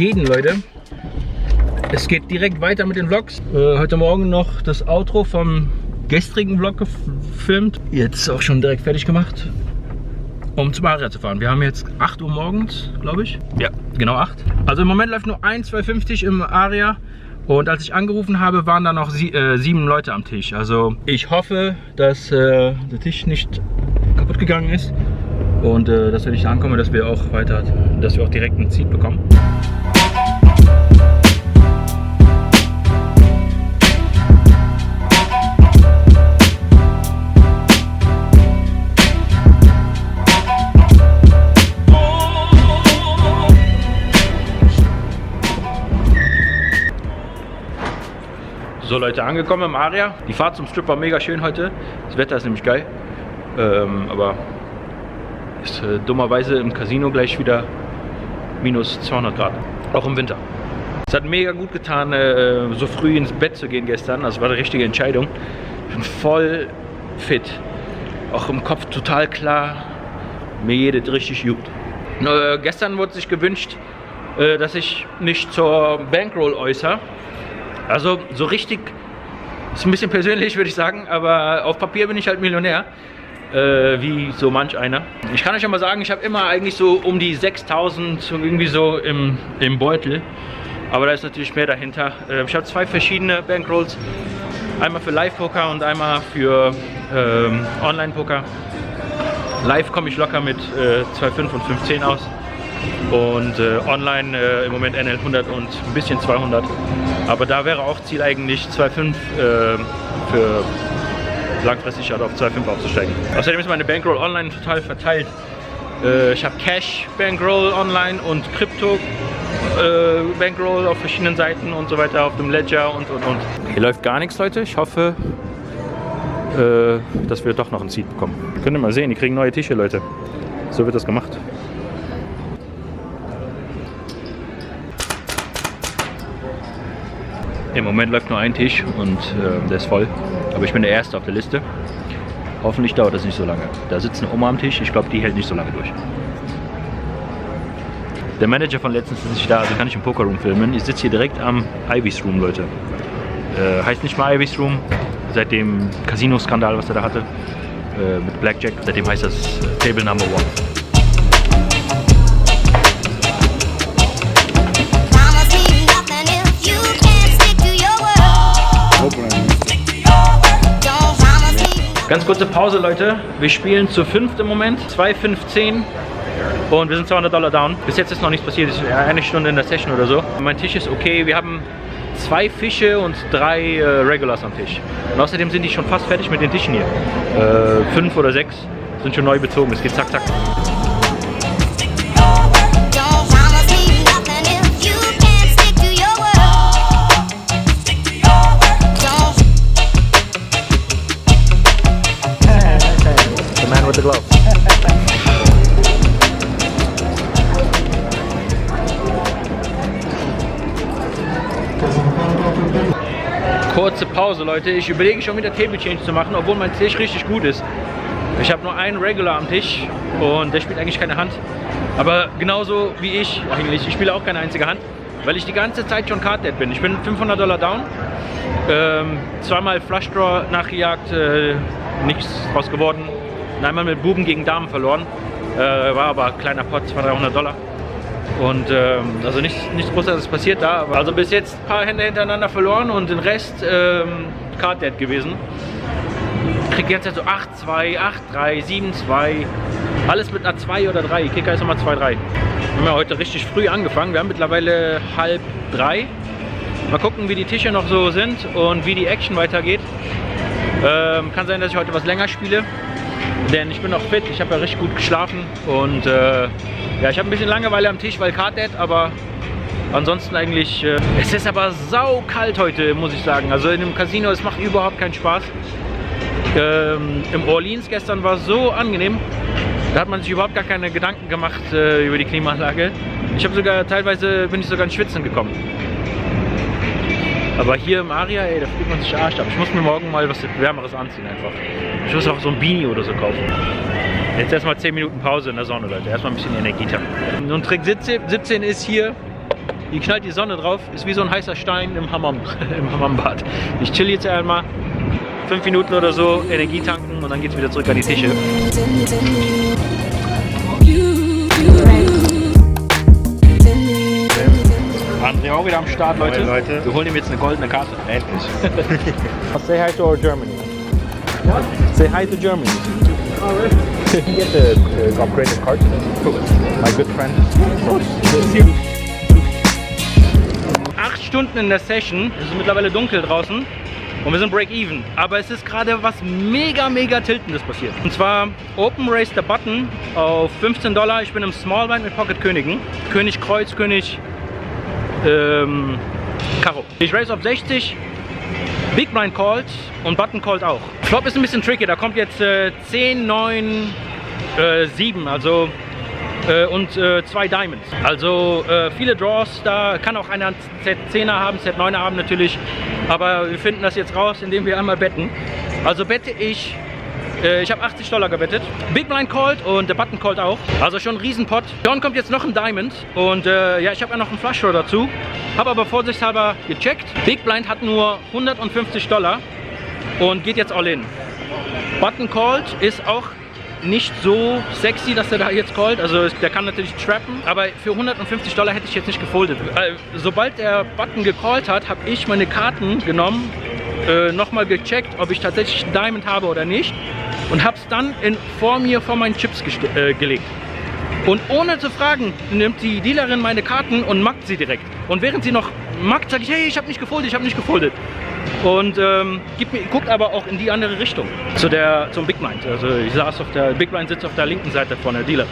geht, Leute? Es geht direkt weiter mit den Vlogs. Heute Morgen noch das Outro vom gestrigen Vlog gefilmt. Jetzt auch schon direkt fertig gemacht, um zum Aria zu fahren. Wir haben jetzt 8 Uhr morgens, glaube ich. Ja, genau 8. Also im Moment läuft nur 2,50 im Aria. Und als ich angerufen habe, waren da noch 7 Leute am Tisch. Also ich hoffe, dass der Tisch nicht kaputt gegangen ist. Und dass wir nicht ankommen, dass wir auch direkt ein Seat bekommen. So Leute, angekommen im Aria. Die Fahrt zum Strip war mega schön heute. Das Wetter ist nämlich geil. Aber ist dummerweise im Casino gleich wieder minus 200 Grad. Auch im Winter. Es hat mega gut getan, so früh ins Bett zu gehen gestern. Das war die richtige Entscheidung. Ich bin voll fit. Auch im Kopf total klar. Mir jedes richtig gut. Gestern wurde sich gewünscht, dass ich mich zur Bankroll äußere. Also so richtig, ist ein bisschen persönlich, würde ich sagen, aber auf Papier bin ich halt Millionär, wie so manch einer. Ich kann euch ja mal sagen, ich habe immer eigentlich so um die 6.000 irgendwie so im Beutel, aber da ist natürlich mehr dahinter. Ich habe 2 verschiedene Bankrolls, einmal für Live-Poker und einmal für Online-Poker. Live komme ich locker mit 2,5 und 5,10 aus. Und online im Moment NL 100 und ein bisschen 200. Aber da wäre auch Ziel eigentlich 2,5 für langfristig halt auf 2,5 aufzusteigen. Außerdem ist meine Bankroll online total verteilt. Ich habe Cash Bankroll online und Krypto Bankroll auf verschiedenen Seiten und so weiter, auf dem Ledger und. Hier läuft gar nichts, Leute. Ich hoffe, dass wir doch noch ein Seat bekommen. Könnt ihr mal sehen, die kriegen neue Tische, Leute. So wird das gemacht. Im Moment läuft nur ein Tisch und der ist voll. Aber ich bin der Erste auf der Liste. Hoffentlich dauert das nicht so lange. Da sitzt eine Oma am Tisch. Ich glaube, die hält nicht so lange durch. Der Manager von letztens ist nicht da, also kann ich im Pokerroom filmen. Ich sitze hier direkt am Ivy's Room, Leute. Heißt nicht mal Ivy's Room. Seit dem Casino-Skandal, was er da hatte, mit Blackjack. Seitdem heißt das Table Number 1. Ganz kurze Pause, Leute. Wir spielen zu 5 im Moment. 2,15 und wir sind $200 down. Bis jetzt ist noch nichts passiert. Es ist eine Stunde in der Session oder so. Mein Tisch ist okay. Wir haben 2 Fische und 3 Regulars am Tisch. Und außerdem sind die schon fast fertig mit den Tischen hier. 5 oder 6 sind schon neu bezogen. Es geht zack, zack. With the gloves. Kurze Pause, Leute. Ich überlege schon wieder Table Change zu machen, obwohl mein Tisch richtig gut ist. Ich habe nur einen Regular am Tisch und der spielt eigentlich keine Hand. Aber genauso wie ich eigentlich. Ich spiele auch keine einzige Hand, weil ich die ganze Zeit schon Card Dead bin. Ich bin $500 down. Zweimal Flush Draw nachgejagt, nichts draus geworden. Einmal mit Buben gegen Damen verloren, war aber ein kleiner Pot, $200-300. Und also nichts Großartiges passiert da. Aber also bis jetzt ein paar Hände hintereinander verloren und den Rest Card Dead gewesen. Ich krieg jetzt so 8-2, 8-3, 7-2, alles mit einer 2 oder 3. Kicker ist nochmal 2-3. Wir haben ja heute richtig früh angefangen, wir haben mittlerweile 2:30. Mal gucken, wie die Tische noch so sind und wie die Action weitergeht. Kann sein, dass ich heute was länger spiele. Denn ich bin noch fit, ich habe ja richtig gut geschlafen und ja, ich habe ein bisschen Langeweile am Tisch, weil Card Dead, aber ansonsten eigentlich, es ist aber saukalt heute, muss ich sagen. Also in dem Casino, es macht überhaupt keinen Spaß. Im Orleans gestern war es so angenehm, da hat man sich überhaupt gar keine Gedanken gemacht über die Klimaanlage. Ich habe sogar, teilweise bin ich sogar ins Schwitzen gekommen. Aber hier im Aria, ey, da fühlt man sich Arsch ab. Ich muss mir morgen mal was Wärmeres anziehen einfach. Ich muss auch so ein Beanie oder so kaufen. Jetzt erstmal 10 Minuten Pause in der Sonne, Leute. Erstmal ein bisschen Energie tanken. Und Trick 17 ist hier hier knallt die Sonne drauf, ist wie so ein heißer Stein im Hamambad. Ich chill jetzt einmal 5 Minuten oder so, Energie tanken und dann geht's wieder zurück an die Tische. André auch wieder am Start, Leute. Moin, Leute. Wir holen ihm jetzt eine goldene Karte. Endlich. Say hi to our Germany. What? Say hi to Germany. Oh, really? Can you get the upgraded card? My good friend. 8 Stunden in der Session. Es ist mittlerweile dunkel draußen. Und wir sind Break-Even. Aber es ist gerade was mega tiltendes passiert. Und zwar Open Race der Button auf $15. Ich bin im Small Blind mit Pocket Königen. König Kreuz, König Karo. Ich race auf 60. Big Blind called und Button called auch. Flop ist ein bisschen tricky. Da kommt jetzt 10, 9, 7. Also und 2 Diamonds. Also viele Draws, da kann auch einer Z10er haben, Z9er haben natürlich, aber wir finden das jetzt raus, indem wir einmal betten. Also bette ich habe $80 gewettet. Big Blind called und der Button called auch. Also schon ein Riesenpot. Dann kommt jetzt noch ein Diamond und ja, ich habe ja noch einen Flush Draw dazu. Habe aber vorsichtshalber gecheckt. Big Blind hat nur $150 und geht jetzt all in. Button called ist auch nicht so sexy, dass er da jetzt callt. Also der kann natürlich trappen, aber für $150 hätte ich jetzt nicht gefoldet. Sobald der Button gecallt hat, habe ich meine Karten genommen, nochmal gecheckt, ob ich tatsächlich einen Diamond habe oder nicht und habe es dann vor meinen Chips gelegt. Und ohne zu fragen, nimmt die Dealerin meine Karten und mackt sie direkt. Und während sie noch mackt, sage ich, hey, ich habe nicht gefoldet, ich habe nicht gefoldet. Und guckt aber auch in die andere Richtung, zum Big Blind. Also ich saß Big Blind sitzt auf der linken Seite von der Dealer.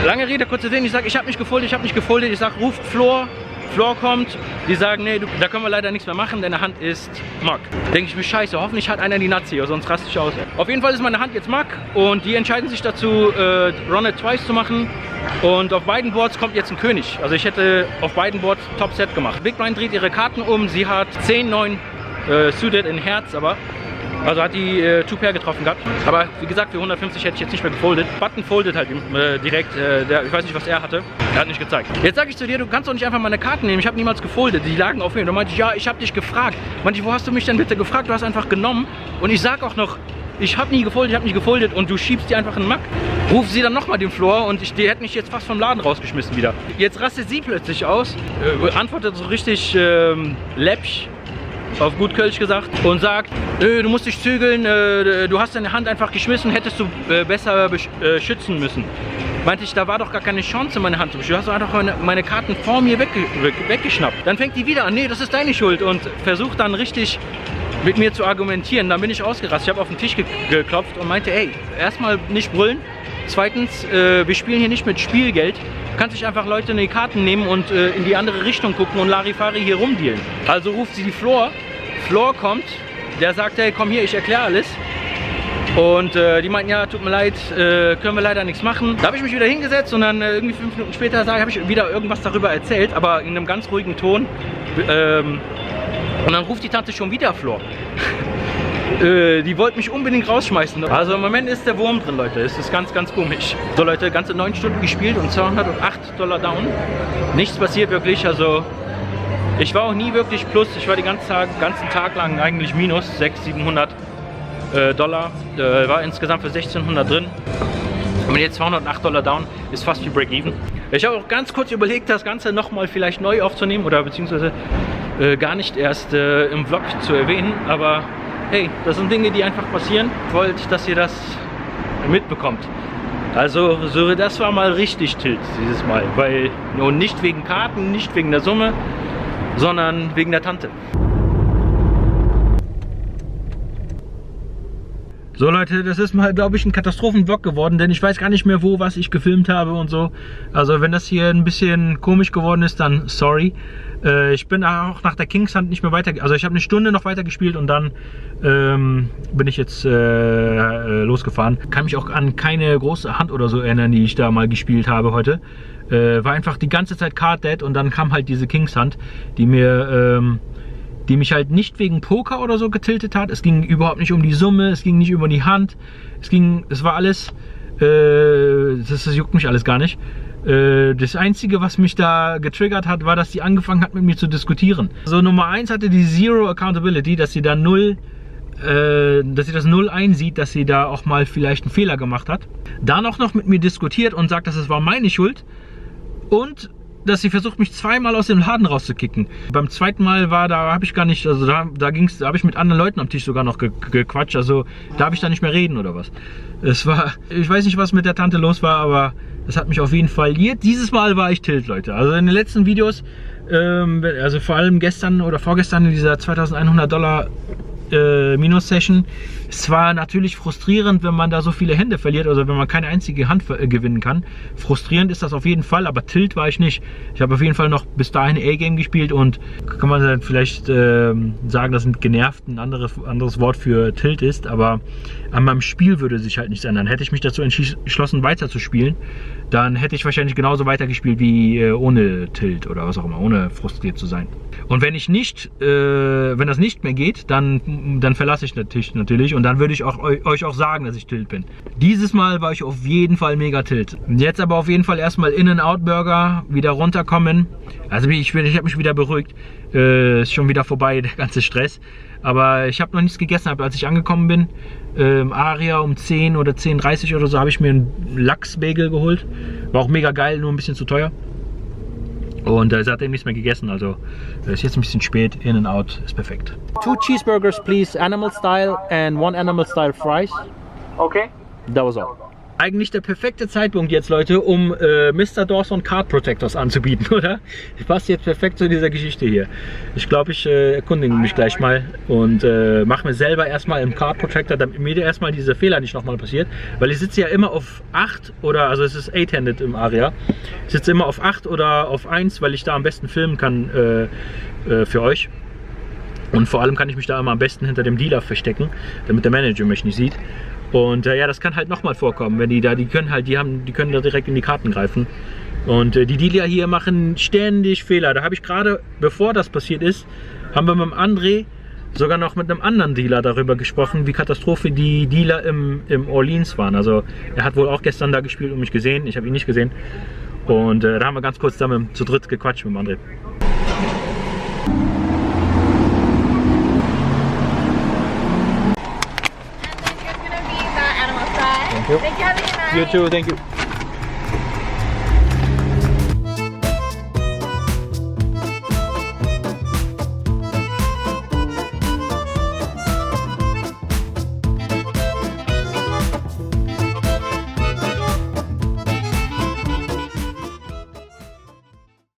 Lange Rede, kurzer Sinn, ich sage, ich habe nicht gefoldet, ich sage, ruft Floor. Floor kommt, die sagen, nee, da können wir leider nichts mehr machen, deine Hand ist Mark. Denke ich mir, scheiße, hoffentlich hat einer die Nazi hier, sonst raste ich aus. Auf jeden Fall ist meine Hand jetzt Mark und die entscheiden sich dazu, Run it twice zu machen. Und auf beiden Boards kommt jetzt ein König. Also ich hätte auf beiden Boards Top Set gemacht. Big Blind dreht ihre Karten um, sie hat 10, 9 suited in Herz, aber also hat die Two-Pair getroffen gehabt. Aber wie gesagt, für 150 hätte ich jetzt nicht mehr gefoldet. Button foldet halt direkt. Ich weiß nicht, was er hatte. Er hat nicht gezeigt. Jetzt sage ich zu dir, du kannst doch nicht einfach meine Karten nehmen. Ich habe niemals gefoldet. Die lagen auf mir. Da meinte ich, ja, ich habe dich gefragt. Meinte ich, wo hast du mich denn bitte gefragt? Du hast einfach genommen. Und ich sage auch noch, ich habe nie gefoldet, ich habe nicht gefoldet. Und du schiebst die einfach in den Mack. Ruf sie dann nochmal den Floor und die hätte mich jetzt fast vom Laden rausgeschmissen wieder. Jetzt rastet sie plötzlich aus. Antwortet so richtig läppsch. Auf gut Kölsch gesagt und sagt, du musst dich zügeln, du hast deine Hand einfach geschmissen, hättest du besser schützen müssen. Meinte ich, da war doch gar keine Chance, meine Hand zu beschützen. Du hast doch einfach meine Karten vor mir weggeschnappt. Dann fängt die wieder an, nee, das ist deine Schuld und versucht dann richtig mit mir zu argumentieren. Dann bin ich ausgerastet, ich habe auf den Tisch geklopft und meinte, ey, erstmal nicht brüllen. Zweitens, wir spielen hier nicht mit Spielgeld. Du kannst dich einfach Leute in die Karten nehmen und in die andere Richtung gucken und Larifari hier rumdealen. Also ruft sie die Floor. Floor kommt, der sagt, hey, komm hier, ich erkläre alles. Und die meinten, ja, tut mir leid, können wir leider nichts machen. Da habe ich mich wieder hingesetzt und dann irgendwie 5 Minuten später habe ich wieder irgendwas darüber erzählt, aber in einem ganz ruhigen Ton. Und dann ruft die Tante schon wieder Floor. Die wollten mich unbedingt rausschmeißen. Also im Moment ist der Wurm drin, Leute. Es ist ganz komisch. So, Leute, ganze 9 Stunden gespielt und $208 down. Nichts passiert wirklich. Also ich war auch nie wirklich plus. Ich war den ganzen Tag lang eigentlich minus 600, $700. War insgesamt für 1600 drin. Und jetzt $208 down, ist fast wie Break-Even. Ich habe auch ganz kurz überlegt, das Ganze nochmal vielleicht neu aufzunehmen oder beziehungsweise gar nicht erst im Vlog zu erwähnen. Aber hey, das sind Dinge, die einfach passieren. Ich wollte, dass ihr das mitbekommt. Also, so, das war mal richtig Tilt dieses Mal. Weil, und nicht wegen Karten, nicht wegen der Summe, sondern wegen der Tante. So Leute, das ist mal, glaube ich, ein Katastrophenvlog geworden, denn ich weiß gar nicht mehr, was ich gefilmt habe und so. Also wenn das hier ein bisschen komisch geworden ist, dann sorry. Ich bin auch nach der Kings Hunt nicht mehr weiter, also ich habe eine Stunde noch weiter gespielt und dann bin ich jetzt losgefahren. Kann mich auch an keine große Hand oder so erinnern, die ich da mal gespielt habe heute. War einfach die ganze Zeit Card Dead und dann kam halt diese Kings Hunt, die mich halt nicht wegen Poker oder so getiltet hat. Es ging überhaupt nicht um die Summe, es ging nicht über die Hand. Es war alles, das juckt mich alles gar nicht. Das Einzige, was mich da getriggert hat, war, dass sie angefangen hat, mit mir zu diskutieren. Also Nummer 1 hatte die Zero Accountability, dass sie da dass sie das null einsieht, dass sie da auch mal vielleicht einen Fehler gemacht hat. Dann auch noch mit mir diskutiert und sagt, dass es war meine Schuld. Und dass sie versucht, mich zweimal aus dem Laden rauszukicken. Beim zweiten Mal da habe ich gar nicht, also da habe ich mit anderen Leuten am Tisch sogar noch gequatscht, also da habe ich da nicht mehr reden oder was. Es war, ich weiß nicht, was mit der Tante los war, aber es hat mich auf jeden Fall liiert. Dieses Mal war ich tilt, Leute. Also in den letzten Videos, also vor allem gestern oder vorgestern in dieser $2100 Minus-Session. Es war natürlich frustrierend, wenn man da so viele Hände verliert, also wenn man keine einzige Hand gewinnen kann. Frustrierend ist das auf jeden Fall, aber Tilt war ich nicht. Ich habe auf jeden Fall noch bis dahin A-Game gespielt und kann man dann vielleicht sagen, dass genervt ein anderes Wort für Tilt ist, aber an meinem Spiel würde sich halt nichts ändern. Hätte ich mich dazu entschlossen, weiter zu spielen, dann hätte ich wahrscheinlich genauso weitergespielt wie ohne Tilt oder was auch immer, ohne frustriert zu sein. Und wenn ich nicht, wenn das nicht mehr geht, dann verlasse ich den Tisch natürlich und dann würde ich euch auch sagen, dass ich tilt bin. Dieses Mal war ich auf jeden Fall mega tilt. Jetzt aber auf jeden Fall erstmal In-N-Out Burger, wieder runterkommen. Also ich habe mich wieder beruhigt. Ist schon wieder vorbei, der ganze Stress. Aber ich habe noch nichts gegessen, als ich angekommen bin. Aria um 10 oder 10:30 oder so habe ich mir einen Lachsbagel geholt. War auch mega geil, nur ein bisschen zu teuer. Und seitdem nichts mehr gegessen, also ist jetzt ein bisschen spät. In-N-Out ist perfekt. 2 cheeseburgers, please, animal style, and 1 animal style fries. Okay. That was all. Eigentlich der perfekte Zeitpunkt jetzt, Leute, um Mr. Dawson Card Protectors anzubieten, oder? Passt jetzt perfekt zu dieser Geschichte hier. Ich glaube, ich erkundige mich gleich mal und mache mir selber erstmal im Card Protector, damit mir erstmal diese Fehler nicht nochmal passiert. Weil ich sitze ja immer auf 8 oder, also es ist 8-handed im Aria. Ich sitze immer auf 8 oder auf 1, weil ich da am besten filmen kann für euch. Und vor allem kann ich mich da immer am besten hinter dem Dealer verstecken, damit der Manager mich nicht sieht. Und ja, das kann halt nochmal vorkommen, wenn die können da direkt in die Karten greifen. Und die Dealer hier machen ständig Fehler. Da habe ich gerade, bevor das passiert ist, haben wir mit dem André sogar noch mit einem anderen Dealer darüber gesprochen, wie Katastrophe die Dealer im Orleans waren. Also er hat wohl auch gestern da gespielt und mich gesehen, ich habe ihn nicht gesehen. Und da haben wir ganz kurz zusammen zu dritt gequatscht mit dem André. Thank you. You too, thank you.